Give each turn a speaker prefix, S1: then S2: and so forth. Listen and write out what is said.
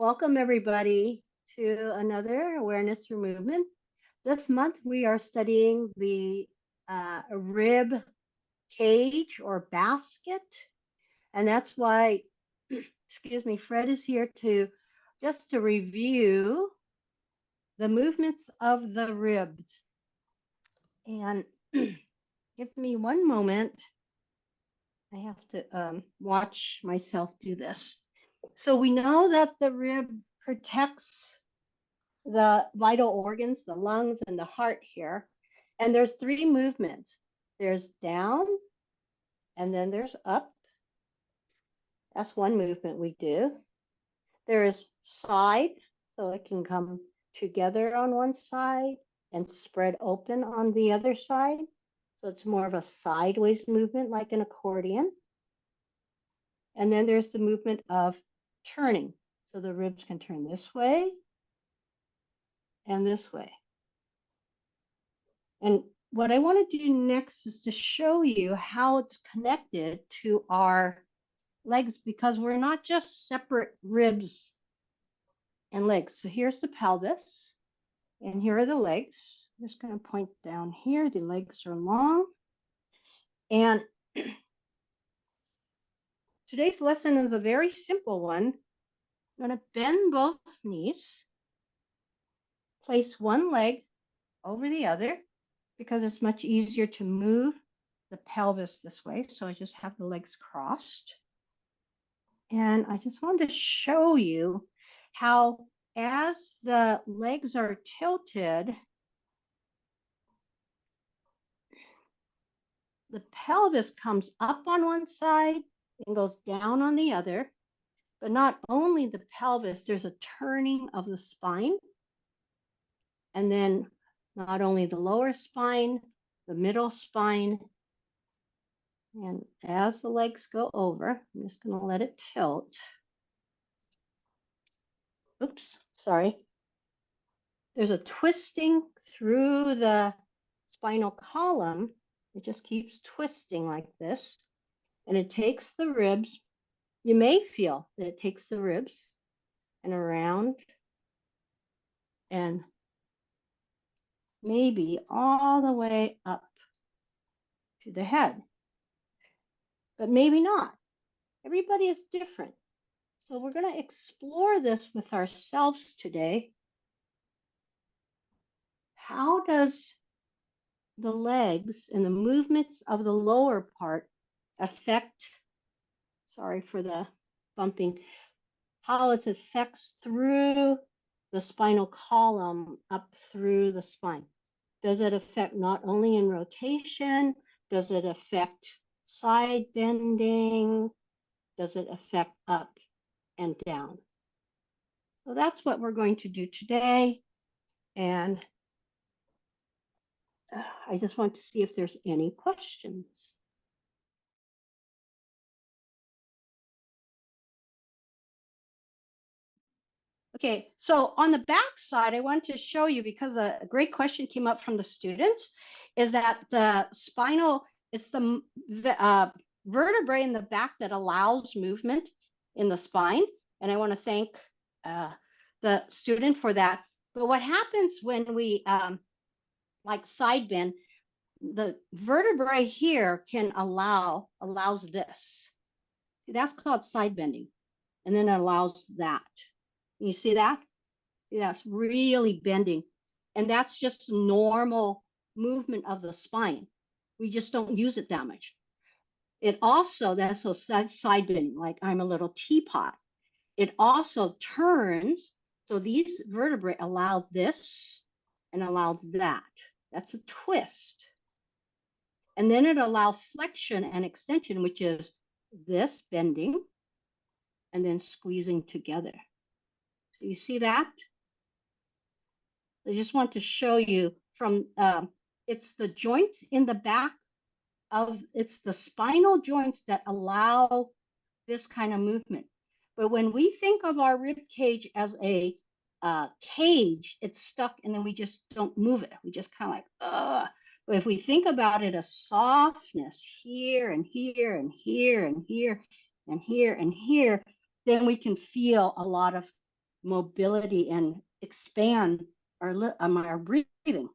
S1: Welcome everybody to another Awareness Through Movement. This month we are studying the rib cage or basket. And that's why, excuse me, Fred is here to review the movements of the ribs. And give me one moment. I have to watch myself do this. So we know that the rib protects the vital organs, the lungs and the heart here. And there's three movements. There's down and then there's up. That's one movement we do. There is side, so it can come together on one side and spread open on the other side. So it's more of a sideways movement like an accordion. And then there's the movement of turning. So the ribs can turn this way and this way. And what I want to do next is to show you how it's connected to our legs, because we're not just separate ribs and legs. So here's the pelvis and here are the legs. I'm just going to point down here. The legs are long. And today's lesson is a very simple one. I'm going to bend both knees, place one leg over the other because it's much easier to move the pelvis this way. So I just have the legs crossed. And I just wanted to show you how as the legs are tilted, the pelvis comes up on one side and goes down on the other. But not only the pelvis, there's a turning of the spine. And then not only the lower spine, the middle spine. And as the legs go over, I'm just going to let it tilt. Oops, sorry. There's a twisting through the spinal column. It just keeps twisting like this. And it takes the ribs. You may feel that it takes the ribs and around and maybe all the way up to the head. But maybe not. Everybody is different. So we're going to explore this with ourselves today. How does the legs and the movements of the lower part affect, sorry for the bumping, how it affects through the spinal column up through the spine? Does it affect not only in rotation? Does it affect side bending? Does it affect up and down? So that's what we're going to do today. And I just want to see if there's any questions. Okay, so on the back side, I want to show you, because a great question came up from the students, is that the spinal, it's the vertebrae in the back that allows movement in the spine. And I want to thank the student for that. But what happens when we like side bend, the vertebrae here can allows this. See, that's called side bending. And then it allows that. You see that? See, that's really bending. And that's just normal movement of the spine. We just don't use it that much. It also, that's so side bending, like I'm a little teapot. It also turns, so these vertebrae allow this and allow that. That's a twist. And then it allows flexion and extension, which is this bending and then squeezing together. So you see that? I just want to show you from, it's the joints in the back of, it's the spinal joints that allow this kind of movement. But when we think of our rib cage as a cage, it's stuck and then we just don't move it. We just kind of like, ugh. But if we think about it, a softness here and here and here and here and here and here, then we can feel a lot of mobility and expand our breathing.